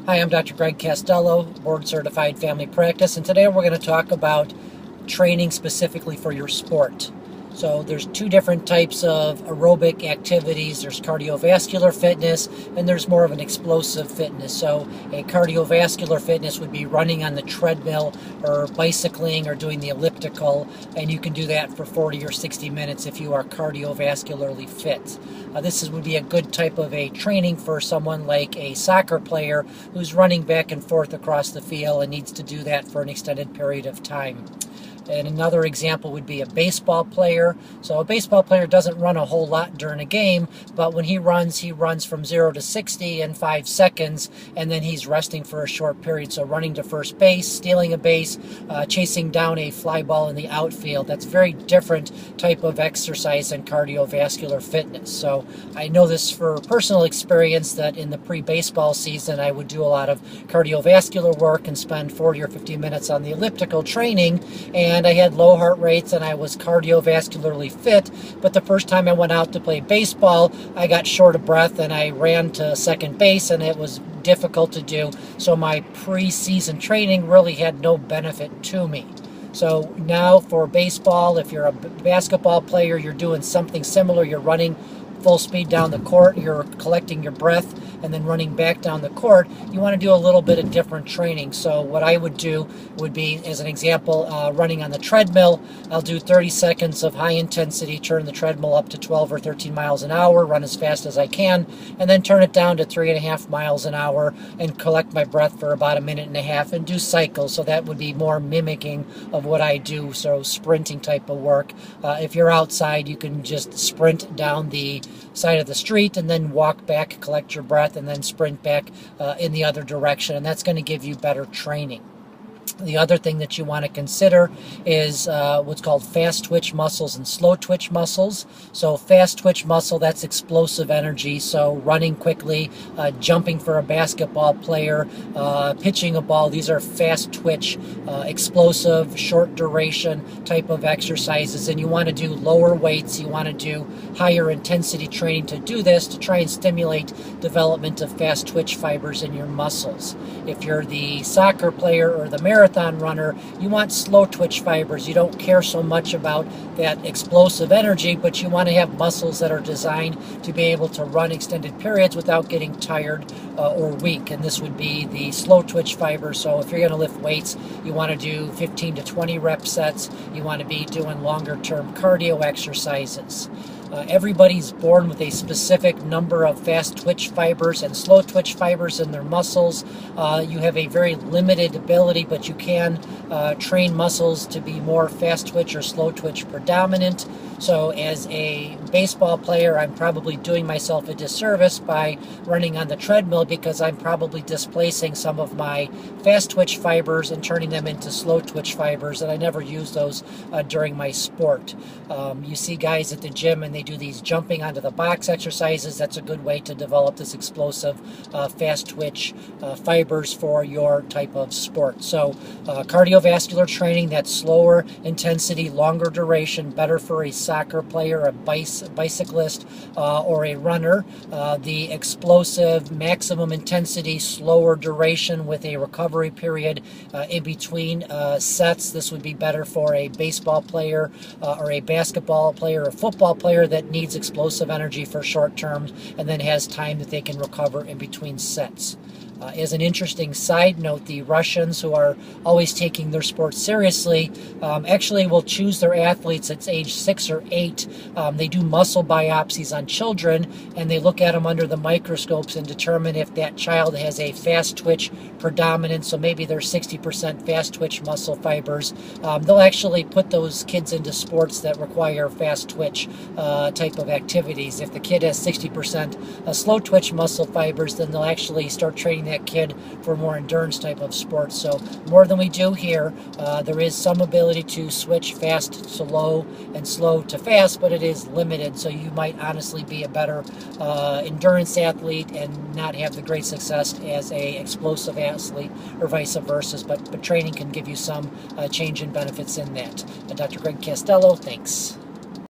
Hi, I'm Dr. Greg Castello, board certified family practice, and today we're going to talk about training specifically for your sport. So there's two different types of aerobic activities. There's cardiovascular fitness and there's more of an explosive fitness. So a cardiovascular fitness would be running on the treadmill or bicycling or doing the elliptical, and you can do that for 40 or 60 minutes if you are cardiovascularly fit. This would be a good type of a training for someone like a soccer player who's running back and forth across the field and needs to do that for an extended period of time. And another example would be a baseball player. So a baseball player doesn't run a whole lot during a game, but when he runs from 0 to 60 in 5 seconds, and then he's resting for a short period. So running to first base, stealing a base, chasing down a fly ball in the outfield. That's very different type of exercise than cardiovascular fitness. So I know this for personal experience that in the pre-baseball season, I would do a lot of cardiovascular work and spend 40 or 50 minutes on the elliptical training, and I had low heart rates and I was cardiovascularly fit, but the first time I went out to play baseball, I got short of breath and I ran to second base and it was difficult to do, so my pre-season training really had no benefit to me. So now for baseball, if you're a basketball player, you're doing something similar. You're running full speed down the court, you're collecting your breath and then running back down the court. You want to do a little bit of different training. So what I would do would be, as an example, running on the treadmill. I'll do 30 seconds of high intensity, turn the treadmill up to 12 or 13 miles an hour, run as fast as I can, and then turn it down to 3.5 miles an hour and collect my breath for about 1.5 minutes and do cycles. So that would be more mimicking of what I do, so sprinting type of work. If you're outside, you can just sprint down the side of the street and then walk back, collect your breath, and then sprint back in the other direction, and that's going to give you better training. The other thing that you want to consider is what's called fast twitch muscles and slow twitch muscles. So fast twitch muscle, that's explosive energy, so running quickly, jumping for a basketball player, pitching a ball. These are fast twitch, explosive, short duration type of exercises, and you want to do lower weights. You want to do higher intensity training to do this, to try and stimulate development of fast twitch fibers in your muscles. If you're the soccer player or the marathon runner, you want slow twitch fibers. You don't care so much about that explosive energy, but you want to have muscles that are designed to be able to run extended periods without getting tired or weak, and this would be the slow twitch fibers. So if you're going to lift weights, you want to do 15 to 20 rep sets. You want to be doing longer term cardio exercises. Everybody's born with a specific number of fast twitch fibers and slow twitch fibers in their muscles. You have a very limited ability, but you can train muscles to be more fast twitch or slow twitch predominant. So as a baseball player, I'm probably doing myself a disservice by running on the treadmill because I'm probably displacing some of my fast twitch fibers and turning them into slow twitch fibers, and I never use those during my sport. You see guys at the gym and they do these jumping onto the box exercises. That's a good way to develop this explosive fast twitch fibers for your type of sport. So cardiovascular training, that's slower intensity, longer duration, better for a soccer player, a bicyclist, or a runner. The explosive, maximum intensity, slower duration with a recovery period in between sets. This would be better for a baseball player or a basketball player or football player that needs explosive energy for short term and then has time that they can recover in between sets. As an interesting side note, the Russians, who are always taking their sport seriously, actually will choose their athletes at age 6 or 8. They do muscle biopsies on children, and they look at them under the microscopes and determine if that child has a fast twitch predominance, so maybe they're 60% fast twitch muscle fibers. They'll actually put those kids into sports that require fast twitch type of activities. If the kid has 60% slow twitch muscle fibers, then they'll actually start training that kid for more endurance type of sports. So more than we do here, there is some ability to switch fast to low and slow to fast, but it is limited. So you might honestly be a better endurance athlete and not have the great success as a explosive athlete or vice versa. But training can give you some change in benefits in that. Dr. Greg Castello, thanks.